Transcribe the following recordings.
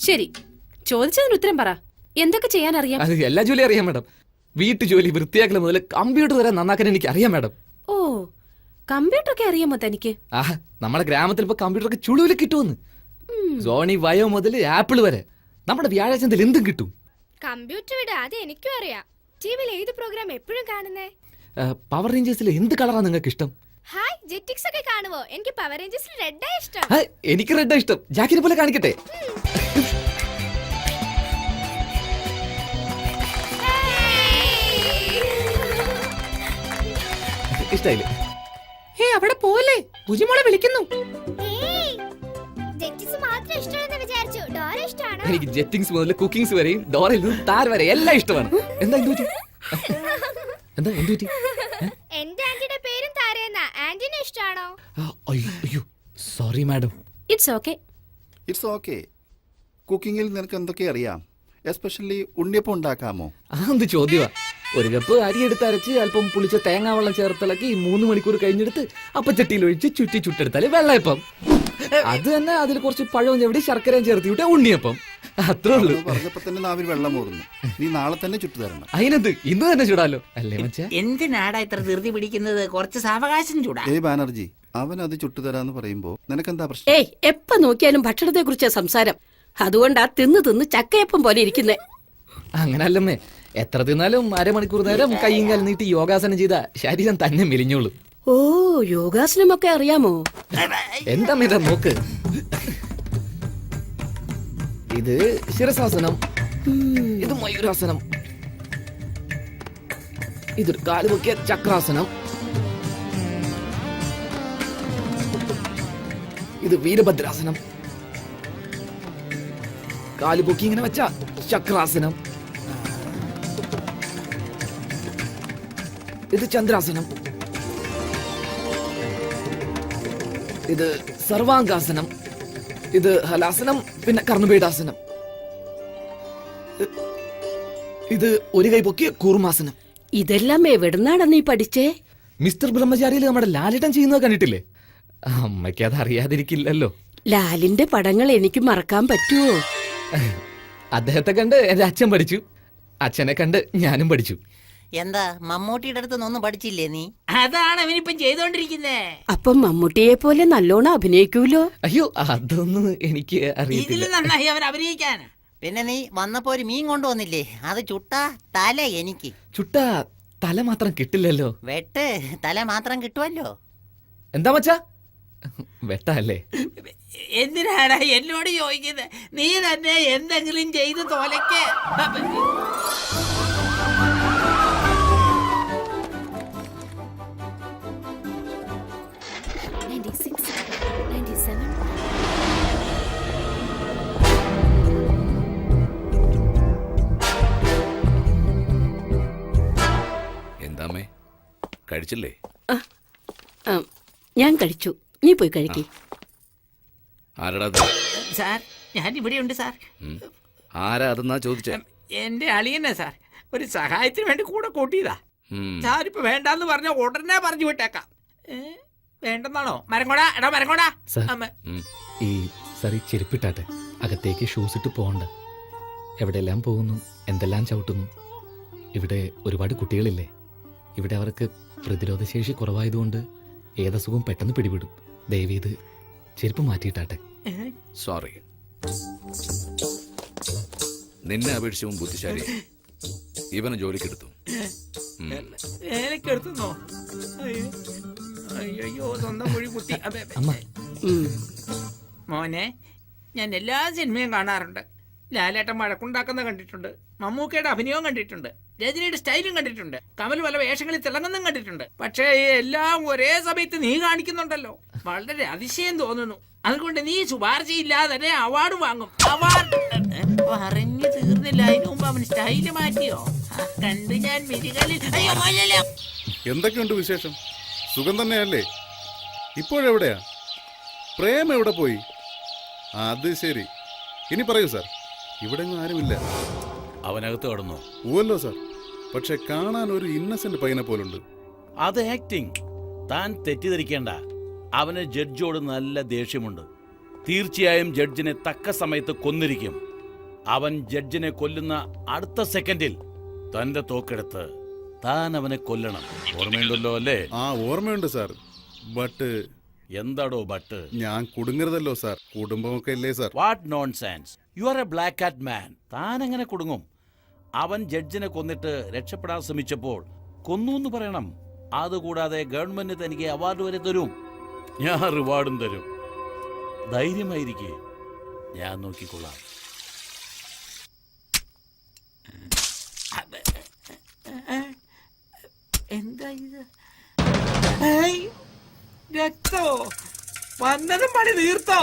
ശരി, ചോദിച്ചതിന് ഉത്തരം പറ. എന്തൊക്കെ ചെയ്യാൻ അറിയാം? അത് എല്ലാ ജോലിയും അറിയാം മാഡം. വീട്ടു ജോലി വൃത്തിയാക്കൽ മുതൽ കമ്പ്യൂട്ടർ വരെ നന്നാക്കാൻ എനിക്ക് അറിയാം മാഡം. ഓ, കമ്പ്യൂട്ടർ ഒക്കെ അറിയാമോ തനിക്ക്? നമ്മുടെ ഗ്രാമത്തിൽ ഇപ്പൊ കമ്പ്യൂട്ടർ ഒക്കെ ചുളുവിൽ കിട്ടുമെന്ന്. സോണി വയോ മുതൽ ആപ്പിൾ വരെ നമ്മുടെ വ്യാഴാഴ്ച എന്തും കിട്ടും. കമ്പ്യൂട്ടർ വിട, അത് എനിക്കും അറിയാം. ടിവിയിൽ ഏത് പ്രോഗ്രാം എപ്പോഴും കാണുന്നേ? പവർ റേഞ്ചേഴ്സിൽ എന്ത് കളറാണ് നിങ്ങൾക്ക് ഇഷ്ടം? ഹായ്, ജെറ്റിക്സ് ഒക്കെ കാണുവോ? എനിക്ക് പവർ റേഞ്ചേഴ്സിൽ റെഡാ ഇഷ്ടം. എനിക്ക് റെഡാ ഇഷ്ടം. ജാക്കിനെ പോലെ കാണിക്കട്ടെ? ഇഷ്ടായില്ലേ? അവിടെ പോലെ ഭുജിമോളെ വിളിക്കുന്നു. എനിക്ക് ജെറ്റിങ്സ് മുതൽ കുക്കിങ്സ് വരെയും ഡോറയിൽ നിന്ന് താര വരെ എല്ലാം ഇഷ്ടമാണ്. എന്താ എന്റെ ആന്റിയുടെ പേരും താരയെന്നാ. ആന്റിനെ ഇഷ്ടാണോ? അയ്യോ sorry madam. It's okay. It's okay. കുക്കിങ്ങിൽ നിനക്ക് എന്തൊക്കെ അറിയാം? എസ്പെഷ്യലി ഉണ്ണിയപ്പം ഉണ്ടാക്കാമോ? എന്ത് ചോദ്യമാ. ഒരു കപ്പ് അരി എടുത്ത് അരച്ച് അല്പം പുളിച്ച തേങ്ങാവെള്ളം ചേർത്തിളക്കി 3 മണിക്കൂർ കഴിഞ്ഞെടുത്ത് അപ്പച്ചട്ടിയിൽ ഒഴിച്ച് ചുറ്റി ചുട്ടെടുത്താല് വെള്ളയപ്പം. അത് തന്നെ അതിൽ കുറച്ച് പഴവും ചെവിടി ശർക്കരയും ചേർത്തി വിട്ട ഉണ്ണിയപ്പം. അത്രേ ഉള്ളൂ. പറഞ്ഞപ്പോ തന്നെ നാവിൽ വെള്ളം ഓടുന്നു. നീ നാളെ തന്നെ ചുട്ടു തരണം. അതിനെന്ത്, ഇന്ന് തന്നെ ചൂടാലോ അല്ലേ മച്ചാ? എന്തിനാടാ ഇത്ര ധൃതി പിടിക്കുന്നത്? കുറച്ച് സാവകാശം ചൂടാ. ബാനർജി, അവൻ അത് ചുട്ടുതരാന്ന് പറയുമ്പോ നിനക്കെന്താ പ്രശ്നം? ഏയ്, എപ്പ നോക്കിയാലും ഭക്ഷണത്തെ കുറിച്ച് സംസാരം. അതുകൊണ്ടാ തിന്ന് ചക്കയപ്പം പോലെ ഇരിക്കുന്നേ. അങ്ങനല്ലമ്മേ, എത്ര തിന്നാലും അരമണിക്കൂർ നേരം കൈയും കാലും നീട്ടി യോഗാസനം ചെയ്ത ശരീരം തന്നെ മെലിഞ്ഞോളൂ. ഓ, യോഗാസനമൊക്കെ അറിയാമോ? എന്താ ഇതാ നോക്ക്. ഇത് ശിരസാസനം, ഇത് മയൂരാസനം, ഇതൊരു കാല് പൊക്കിയ ചക്രാസനം, ഇത് വീരഭദ്രാസനം, കാല് പൊക്കി ഇങ്ങനെ വെച്ച ചക്രാസനം, ഇത് ചന്ദ്രാസനം, ഇത് സർവാംഗാസനം, ഇത് ഹലാസനം, പിന്നെ കർണപീഠാസനം, ഇത് ഒരു കൈ പൊക്കിയ കൂർമാസനം. ഇതെല്ലാം എവിടുന്നാണ് നീ പഠിച്ചേ? മിസ്റ്റർ ബ്രഹ്മചാരിയിൽ നമ്മുടെ ലാലിട്ടൻ ചെയ്യുന്നത് കണ്ടിട്ടില്ലേ? അമ്മയ്ക്ക് അത് അറിയാതിരിക്കില്ലല്ലോ. ലാലിന്റെ പടങ്ങൾ എനിക്ക് മറക്കാൻ പറ്റുമോ? അദ്ദേഹത്തെ കണ്ട് എന്റെ അച്ഛൻ പഠിച്ചു, അച്ഛനെ കണ്ട് ഞാനും പഠിച്ചു. എന്താ മമ്മൂട്ടിയുടെ അടുത്തൊന്നും പഠിച്ചില്ലേ നീ? അതാണ് അവനിപ്പം ചെയ്തോണ്ടിരിക്കുന്നേ. അപ്പം മമ്മൂട്ടിയെ പോലെ നല്ലോണം അഭിനയിക്കൂലോ? അയ്യോ, അതൊന്നും എനിക്ക് അറിയില്ല. നന്നായി അവൻ അഭിനയിക്കാൻ. പിന്നെ നീ വന്നപ്പോ ഒരു മീൻ കൊണ്ടുവന്നില്ലേ? അത് ചുട്ടാ തല എനിക്ക്. ചുട്ടാ തല മാത്രം കിട്ടില്ലല്ലോ. വെട്ട് തല മാത്രം കിട്ടുമല്ലോ. എന്താ മച്ചാ, വെട്ടല്ലേ? എന്തിനാടാ എന്നോട് ചോദിക്കുന്നത്? നീ തന്നെ എന്തെങ്കിലും ചെയ്ത് തോലയ്ക്ക്. എന്താമേ, കഴിച്ചില്ലേ? ഞാൻ കഴിച്ചു, നീ പോയി കഴിക്കേ. ആരടാ? സാർ, ഞാൻ ഇവിടെ ഉണ്ട് സാർ. ആരാ അതെന്നാ ചോദിച്ചേ? എന്റെ അളിയനെ സാർ, ഒരു സഹായത്തിന് വേണ്ടി കൂടെ കൂട്ടിയതാ. സാർ ഇപ്പൊ വേണ്ടെന്ന് പറഞ്ഞ ഉടനെ പറഞ്ഞു വിട്ടേക്കാം. വേണ്ടെന്നാണോ? മരങ്ങോടാ, എടാ മരങ്ങോടാ. ഈ സറി ചെരുപ്പിട്ടാട്ടെ, അകത്തേക്ക് ഷൂസ് ഇട്ട് പോകണ്ട. എവിടെയെല്ലാം പോകുന്നു, എന്തെല്ലാം ചവിട്ടുന്നു. ഇവിടെ ഒരുപാട് കുട്ടികളില്ലേ. ഇവിടെ അവർക്ക് പ്രതിരോധശേഷി കുറവായതുകൊണ്ട് ഏതസുഖവും പെട്ടെന്ന് പിടിപെടും. ദയവേത് ചെരുപ്പ് മാറ്റിയിട്ടാട്ടെ. സോറി. നിന്നെ അപേക്ഷിച്ചും ബുദ്ധിശാലി. ഇവനെ ജോലിക്കെടുത്തു. എടുത്തുന്നോ? അയ്യോ, സ്വന്തം കുഴി കുത്തി. മോനെ, ഞാൻ എല്ലാ സിനിമയും കാണാറുണ്ട്. ലാലേട്ടൻ വഴക്കുണ്ടാക്കുന്ന കണ്ടിട്ടുണ്ട്, മമ്മൂക്കയുടെ അഭിനയവും കണ്ടിട്ടുണ്ട്, രജനിയുടെ സ്റ്റൈലും കണ്ടിട്ടുണ്ട്, കമൽ പല വേഷങ്ങളിൽ തിളങ്ങുന്നതും കണ്ടിട്ടുണ്ട്. പക്ഷേ എല്ലാം ഒരേ സമയത്ത് നീ കാണിക്കുന്നുണ്ടല്ലോ, വളരെ അതിശയം തോന്നുന്നു. അതുകൊണ്ട് നീ ശുപാർശയില്ലാതെ തന്നെ അവാർഡ് വാങ്ങും. അവാർഡ് പറഞ്ഞു തീർന്നില്ല, അതിനു മുമ്പ് അവൻ സ്റ്റൈല് മാറ്റിയോ? കണ്ട് ഞാൻ മിരികളിൽ. എന്തൊക്കെയുണ്ട് വിശേഷം? സുഖം തന്നെയല്ലേ? ഇപ്പോഴെവിടെയാ? പ്രേം എവിടെ പോയി? അത് ശരി. ഇനി പറയൂ സാർ. ഇവിടെ ആരുമില്ല. അവനകത്ത് കടന്നു. ഓല്ലോ സാർ, പക്ഷെ കാണാൻ ഒരു ഇന്നസെന്റ് പയ്യനെ പോലുണ്ട്. അത് ആക്ടിങ്. താൻ തെറ്റിദ്ധരിക്കേണ്ട. അവന് ജഡ്ജോട് നല്ല ദേഷ്യമുണ്ട്. തീർച്ചയായും ജഡ്ജിനെ തക്ക സമയത്ത് കൊന്നിരിക്കും. അവൻ ജഡ്ജിനെ കൊല്ലുന്ന അടുത്ത സെക്കൻഡിൽ തന്റെ തോക്കെടുത്ത് താൻ അവനെ കൊല്ലണം. ഓർമ്മയുണ്ടല്ലോ അല്ലേ? ആ ഓർമ്മയുണ്ട് സാർ. ബട്ട് എന്താടോ ബട്ട്? ഞാൻ കുടുങ്ങരുതല്ലോ സാർ. കുടുംബമൊക്കെ അല്ലേ sir? What nonsense. You are a black cat man. താൻ എങ്ങനെ കുടുങ്ങും? അവൻ ജഡ്ജിനെ കൊന്നിട്ട് രക്ഷപ്പെടാൻ ശ്രമിച്ചപ്പോൾ കൊന്നു എന്ന് പറയണം. അതുകൂടാതെ ഗവൺമെന്റ് തനിക്ക് അവാർഡ് വരെ തരും. ഞാൻ റിവാർഡും തരും. ധൈര്യമായിരിക്കെ, ഞാൻ നോക്കിക്കൊള്ളാം. എന്താ ഇത്? ഏയ്, രക്തോ? വന്നതും പണി തീർത്തോ?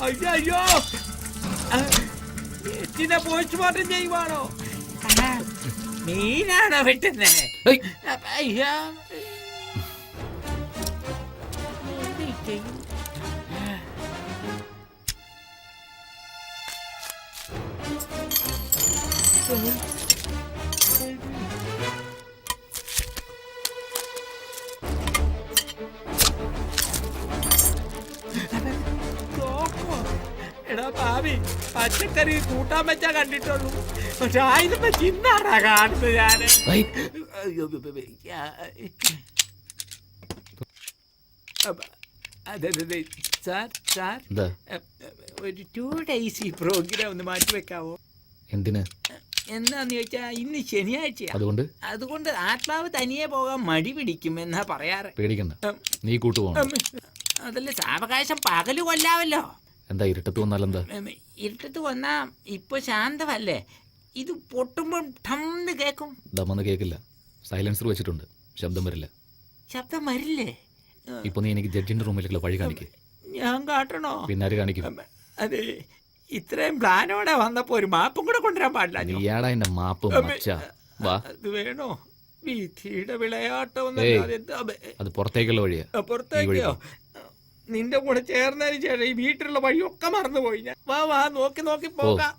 അയ്യോ, എറ്റിനെ പോസ്റ്റ്മോർട്ടം ചെയ്യുവാണോ? മീനാണോ വെട്ടുന്നേ? ഏയ്, അയ്യോ, എടാ ഭാവി, പച്ചക്കറി കൂട്ടാൻ വെച്ചാ കണ്ടിട്ടുള്ളൂ. പക്ഷെ ആയുധം വെച്ച് ഇന്നാടാ കാണുന്നത് ഞാന്. ഏയ്, അതെ സാർ, സാർ, എന്താ? ഒരു 2 days ഈ പ്രോഗ്രാം ഒന്ന് മാറ്റി വെക്കാവോ? എന്തിന്? എന്താന്ന് ചോദിച്ചാ ഇന്ന് ശനിയാഴ്ചയാ. അതുകൊണ്ട് ആത്മാവ് തനിയെ പോകാൻ മടി പിടിക്കും എന്നാ പറയാറ്. പേടിക്കണ്ട, നീ കൂട്ടുപോകണം. അതല്ല, സാവകാശം പകല് കൊല്ലാവല്ലോ. എന്താ ഇരുട്ടത്ത് വന്നാലെന്താ? ഇരുട്ടത്ത് വന്നാ ഇപ്പൊ ശാന്തമല്ലേ, ഇത് പൊട്ടുമ്പോൾ ഠംന്ന് കേക്കും. ദമ്മന്ന് കേക്കില്ല. സൈലൻസർ വെച്ചിട്ടുണ്ട്, ശബ്ദം വരില്ല. ശബ്ദം വരില്ലേ? ഇപ്പൊ നീ എനിക്ക് ജഡ്ജിന്റെ റൂമിലേക്കുള്ള വഴി കാണിക്കേ. ഞാൻ കാട്ടണോ? പിന്നെ ആര് കാണിക്കും? അതെ, ഇത്രയും പ്ലാനോടെ വന്നപ്പോ ഒരു മാപ്പും കൂടെ കൊണ്ടുവരാൻ പാടില്ല. നീയാടാ എന്റെ മാപ്പ് മച്ചാ. വാ. അത് വേണോ? വിധിയുടെ വിളയാട്ടം. അത് പുറത്തേക്കുള്ള വഴിയാ. പുറത്തേക്കോ? നിന്റെ കൂടെ ചേർന്നതിന് ശേഷം ഈ വീട്ടിലുള്ള വഴിയൊക്കെ മറന്നുപോയി ഞാൻ. വാ വാ, നോക്കി നോക്കി പോകാം.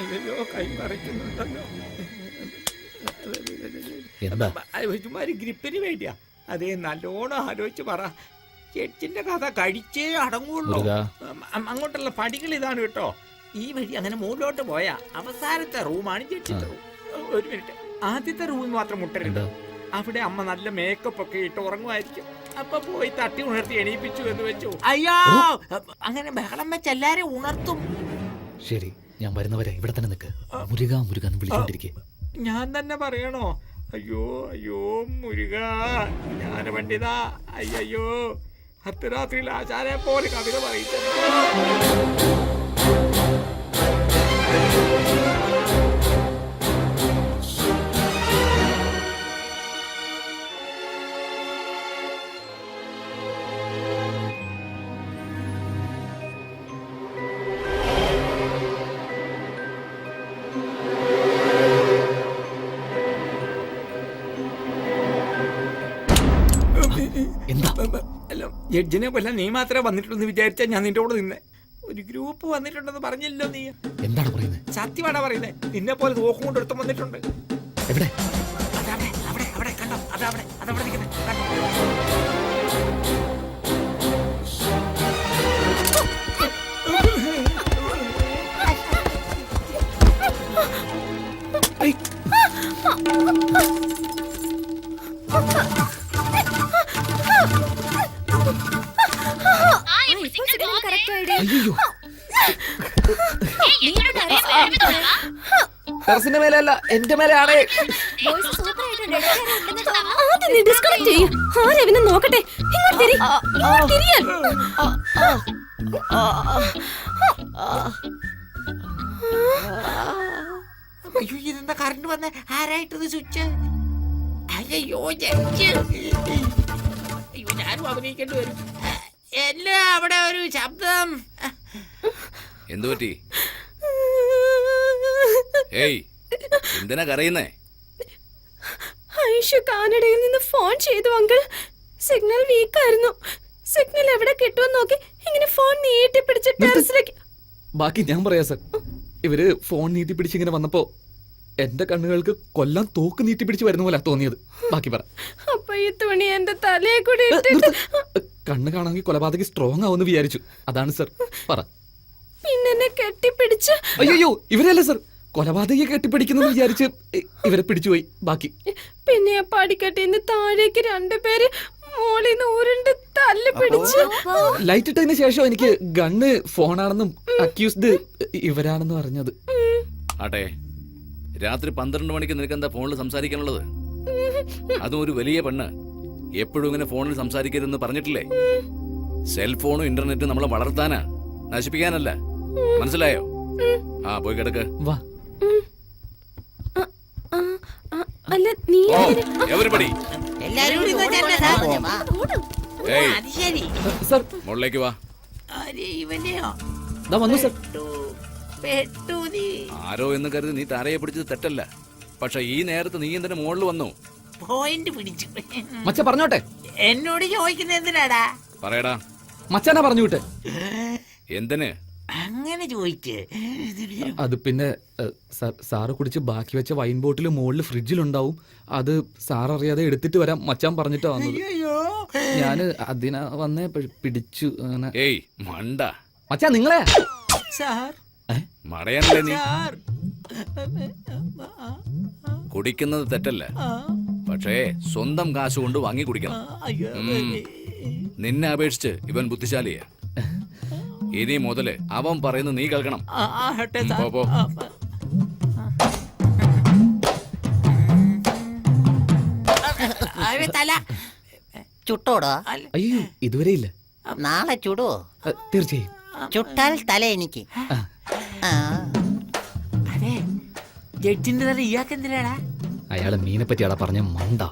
അയ്യോ, കൈ പറിക്കുന്നുണ്ടല്ലോ. ചുമ്മാരി ഗ്രിപ്പിന് വേണ്ടിയാ. അതേ, നല്ലോണം ആലോചിച്ച് പറ. ചെച്ചിന്റെ കഥ കഴിച്ചേ അടങ്ങുള്ളൂ. അങ്ങോട്ടുള്ള പടികൾ ഇതാണ് കേട്ടോ. ഈ വഴി അങ്ങനെ മുകളിലോട്ട് പോയാ അവസാനത്തെ റൂമാണ് ചെച്ചിന്റെ റൂം. ഒരു മിനിറ്റ്, ആദ്യത്തെ റൂമിൽ മാത്രം മുട്ടരുത്. അവിടെ അമ്മ നല്ല മേക്കപ്പ് ഒക്കെ ഇട്ട് ഉറങ്ങുമായിരിക്കും. അപ്പൊ പോയി തട്ടി ഉണർത്തി എണീപ്പിച്ചു എന്ന് വെച്ചു. അയ്യോ, അങ്ങനെ ബഹളം വെച്ച് എല്ലാരും ഉണർത്തും. ശരി, ഞാൻ വരുന്നവരെ ഇവിടെ തന്നെ നിൽക്ക്. മുരുക മുരുക എന്ന് വിളിച്ചോണ്ടിരിക്കേ. ഞാൻ തന്നെ പറയണോ? അയ്യോ അയ്യോ മുരുക, ഞാൻ പണ്ഡിതാ. അയ്യോ, അർദ്ധരാത്രിയിൽ ആചാരെ പോലെ കവിത പറയിച്ചു. അല്ല, ജഡ്ജിനെ കൊല്ലാൻ നീ മാത്രമേ വന്നിട്ടുള്ളൂ വിചാരിച്ചാ ഞാൻ നിന്റെ കൂടെ നിന്നെ. ഒരു ഗ്രൂപ്പ് വന്നിട്ടുണ്ടെന്ന് പറഞ്ഞല്ലോ നീ. എന്താണ് പറയുന്നത്? സത്യമാണോ പറയുന്നത്? നിന്നെ പോലെ നോക്കും കൊണ്ട് എടുത്തും വന്നിട്ടുണ്ട്. എവിടെ? അതവിടെ അവിടെ അവിടെ കണ്ടോ? അതവിടെ അതവിടെ നിൽക്കുന്നത് കണ്ടോ? അയ്യോ, ടെറസിന്റെ മേലല്ല, എന്റെ മേലെയാണ്. നോക്കട്ടെ. അയ്യോ, ഇതെന്താ കറണ്ട് വന്ന? ആരായിട്ടത് സ്വിച്ച്? അയ്യോ, അയ്യോ, ഞാനും അഭിനയിക്കേണ്ടി വരും. എല്ലാം അവിടെ ഒരു ശബ്ദം. എന്തു പറ്റി? ഏയ്, എന്തിനാ കരയുന്നേ? ഐഷു കാനഡയിൽ നിന്ന് ഫോൺ ചെയ്തു അങ്കിൾ. സിഗ്നൽ വീക്കായിരുന്നു. സിഗ്നൽ എവിടെ കിട്ടുമെന്ന് നോക്കി ഇങ്ങനെ ഫോൺ നീട്ടി പിടിച്ച് ടെറസിലേക്ക്. ബാക്കി ഞാൻ പറയാം സർ. ഇവര് ഫോൺ നീട്ടി പിടിച്ചിങ്ങനെ വന്നപ്പോ എന്റെ കണ്ണുകൾക്ക് കൊല്ലാൻ തോക്ക് നീട്ടി പിടിച്ച് വരുന്ന പോലെ തോന്നിയത്. ബാക്കി പറ. അപ്പൊ ഈ തുണി എന്റെ തലയെ കൂടി ഇട്ടിട്ട് കണ്ണ് കാണാമെങ്കിൽ കൊലപാതകി സ്ട്രോങ് ആവുമെന്ന് വിചാരിച്ചു. അതാണ് സർ. പറ. പിന്നെ പിടിച്ച് അയ്യോ ഇവരല്ലേ സർ കൊലപാതകിയെ കെട്ടിപ്പിടിക്കുന്നു വിചാരിച്ച് ഇവരെ പിടിച്ചുപോയി. ബാക്കി പിന്നെ ആ പടിക്കെട്ടിന്ന് താഴേക്ക് രണ്ടുപേര് മോളിന്ന് ഉരുണ്ട് തല്ല് പിടിച്ച്. ലൈറ്റ് ഇട്ടതിന് ശേഷം എനിക്ക് ഗണ്ണ് ഫോണാണെന്നും അക്യൂസ്ഡ് ഇവരാണെന്നും അറിഞ്ഞത്. ആട്ടെ, രാത്രി 12 മണിക്ക് നിനക്ക് എന്താ ഫോണിൽ സംസാരിക്കാനുള്ളത്? അതും ഒരു വലിയ പെണ്ണ്. എപ്പോഴും ഇങ്ങനെ ഫോണിൽ സംസാരിക്കരുതെന്ന് പറഞ്ഞിട്ടില്ലേ? സെൽഫോണും ഇന്റർനെറ്റും നമ്മളെ വളർത്താനാ, നശിപ്പിക്കാനല്ല. മനസ്സിലായോ? ആ പോയി കിടക്ക്. വാ. അല്ല നീ ഓ എവരിബഡി എല്ലാരും കൂടി ഇങ്ങോട്ട് തന്നെ സാർ. ഏയ് അത് ശരി. സർ മുകളിലേക്ക് വാ. അരെ, ഇവനെയോ? ദാ വന്നു സർ. പെട്ടു നീ. ആരോ എന്ന് കരുതി നീ താരയെ പിടിച്ചത് തെറ്റല്ല. പക്ഷെ ഈ നേരത്ത് നീ എന്തിനു മുകളിൽ വന്നു? പോയിന്റ് പിടിച്ചു. മച്ച പറഞ്ഞോട്ടെ. എന്നോട് ചോദിക്കുന്ന എന്തിനാടാ? പറയടാ. മച്ചാനാ പറഞ്ഞു വിട്ടെ. എന്തിന്? അങ്ങനെ ചോദിക്ക്. അത് പിന്നെ സാറ് കുടിച്ച് ബാക്കി വെച്ച വൈൻ ബോട്ടിൽ മുകളിൽ ഫ്രിഡ്ജിലുണ്ടാവും. അത് സാർ അറിയാതെ എടുത്തിട്ട് വരാം മച്ചാൻ പറഞ്ഞിട്ടാ വന്നത്. അയ്യോ, ഞാന് അതിനാ വന്നേ പിടിച്ചു അങ്ങനെ. ഏയ് മണ്ട, മച്ചാ നിങ്ങളെ സാർ മടയാനല്ലേ നീ? സാർ. കുടിക്കുന്നത് തെറ്റല്ല, പക്ഷേ സ്വന്തം കാശ് കൊണ്ട് വാങ്ങി കുടിക്കണം. അയ്യോ, നിന്നെ അപേക്ഷിച്ച് ഇവൻ ബുദ്ധിശാലിയാ. ഇനി മുതല് അവൻ പറയുന്നത് നീ കേൾക്കണം. ആട്ടെ പോ, സാർ. പോ. തല ചുട്ടോടോ? അയ്യോ ഇതുവരെ ഇല്ല. നാളെ ചുടുവോ? തീർച്ചയായും. ചുട്ടാൽ തല എനിക്ക്. ആ. അതെ, ജഡ്ജിന്റെ തല ഇയാൾക്ക് എന്തിനാടാ? അയാളെ മീനെ പറ്റിയാടാ പറഞ്ഞ മണ്ട.